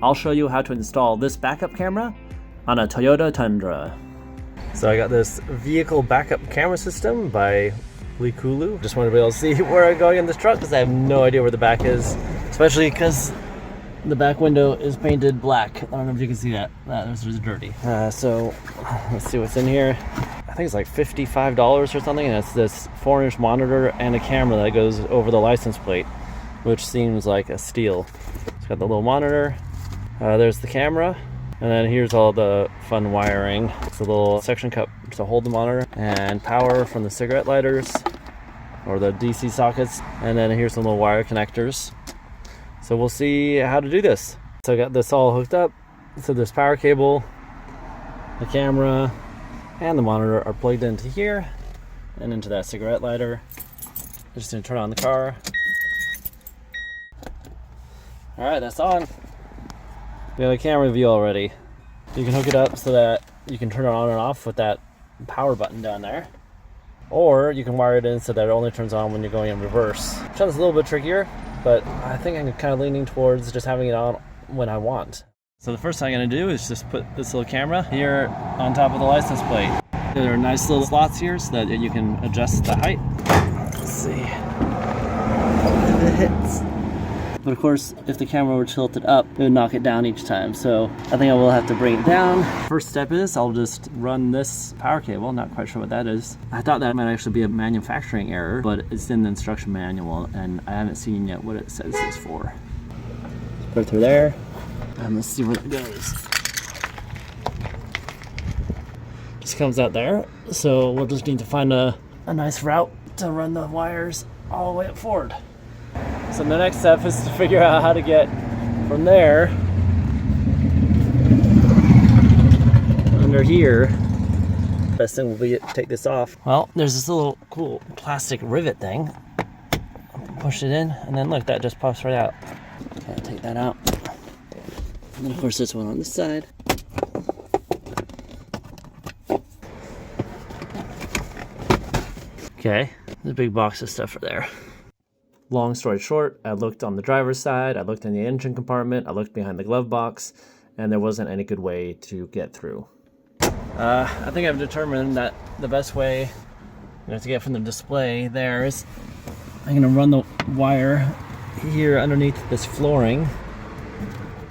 I'll show you how to install this backup camera on a Toyota Tundra. So I got this vehicle backup camera system by LeeKooLuu. Just want to be able to see where I'm going in this truck because I have no idea where the back is, especially because the back window is painted black. I don't know if you can see that. This is dirty. So let's see what's in here. I think it's like $55 or something, and it's this 4-inch monitor and a camera that goes over the license plate, which seems like a steal. It's got the little monitor, there's the camera, and then here's all the fun wiring. It's a little suction cup to hold the monitor, and power from the cigarette lighters, or the DC sockets, and then here's some little wire connectors. So we'll see how to do this. So I got this all hooked up. So this power cable, the camera, and the monitor are plugged into here and into that cigarette lighter. I'm just gonna turn on the car. All right, that's on. We have a camera view already. You can hook it up so that you can turn it on and off with that power button down there. Or you can wire it in so that it only turns on when you're going in reverse. Which is a little bit trickier, but I think I'm kind of leaning towards just having it on when I want. So the first thing I'm gonna do is just put this little camera here on top of the license plate. There are nice little slots here so that you can adjust the height. Let's see if it hits. But of course, if the camera were tilted up, it would knock it down each time. So I think I will have to bring it down. First step is I'll just run this power cable. Not quite sure what that is. I thought that might actually be a manufacturing error, but it's in the instruction manual and I haven't seen yet what it says it's for. Put it through there. And let's see where it goes. Just comes out there. So we'll just need to find a nice route to run the wires all the way up forward. So the next step is to figure out how to get from there under here. Best thing will be to take this off. Well, there's this little cool plastic rivet thing. Push it in, and then look, that just pops right out. Okay, take that out. And then of course this one on this side. Okay, there's a big box of stuff right there. Long story short, I looked on the driver's side, I looked in the engine compartment, I looked behind the glove box, and there wasn't any good way to get through. I think I've determined that the best way to get from the display there is I'm gonna run the wire here underneath this flooring.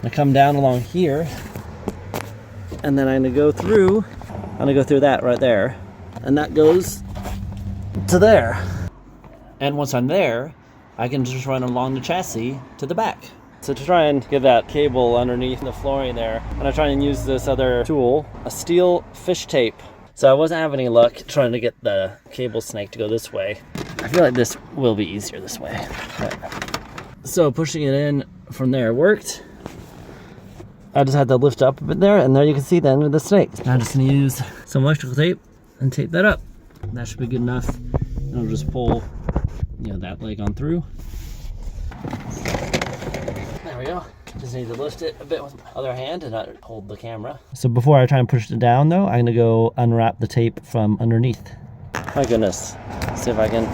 I come down along here, and then I'm gonna go through that right there, and that goes to there. And once I'm there, I can just run along the chassis to the back. So to try and get that cable underneath the flooring there, I'm gonna try and use this other tool, a steel fish tape. So I wasn't having any luck trying to get the cable snake to go this way. I feel like this will be easier this way. So pushing it in from there worked. I just had to lift up a bit there, and there you can see the end of the snake. Now I'm just gonna use some electrical tape and tape that up. That should be good enough. And I'll just pull that leg on through. There we go. Just need to lift it a bit with my other hand and not hold the camera. So before I try and push it down though, I'm gonna go unwrap the tape from underneath. My goodness. Let's see if I can.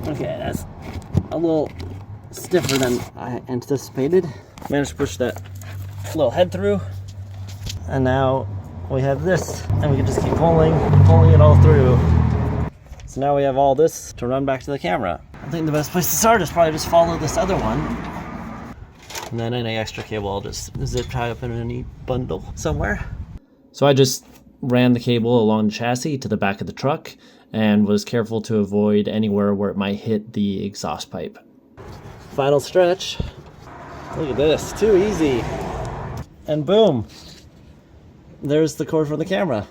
Okay, that's a little stiffer than I anticipated. Managed to push that little head through. And now we have this, and we can just keep pulling it all through. So now we have all this to run back to the camera. I think the best place to start is probably just follow this other one. And then any extra cable I'll just zip tie up in a neat bundle somewhere. So I just ran the cable along the chassis to the back of the truck and was careful to avoid anywhere where it might hit the exhaust pipe. Final stretch. Look at this, too easy. And boom, there's the cord from the camera.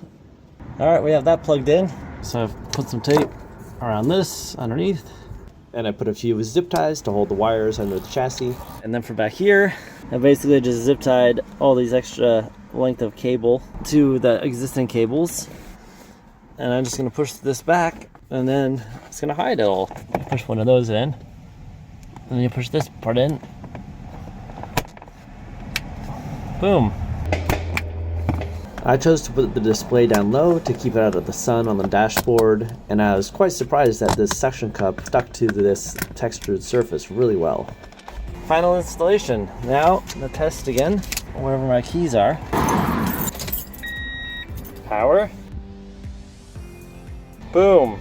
All right, we have that plugged in. So I've put some tape around this underneath, and I put a few zip ties to hold the wires under the chassis. And then from back here, I basically just zip tied all these extra length of cable to the existing cables. And I'm just gonna push this back, and then it's gonna hide it all. Push one of those in, and then you push this part in. Boom. I chose to put the display down low to keep it out of the sun on the dashboard, and I was quite surprised that this suction cup stuck to this textured surface really well. final installation. Now, the test again, wherever my keys are. Power. Boom.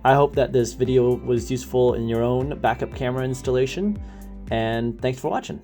I hope that this video was useful in your own backup camera installation, and thanks for watching.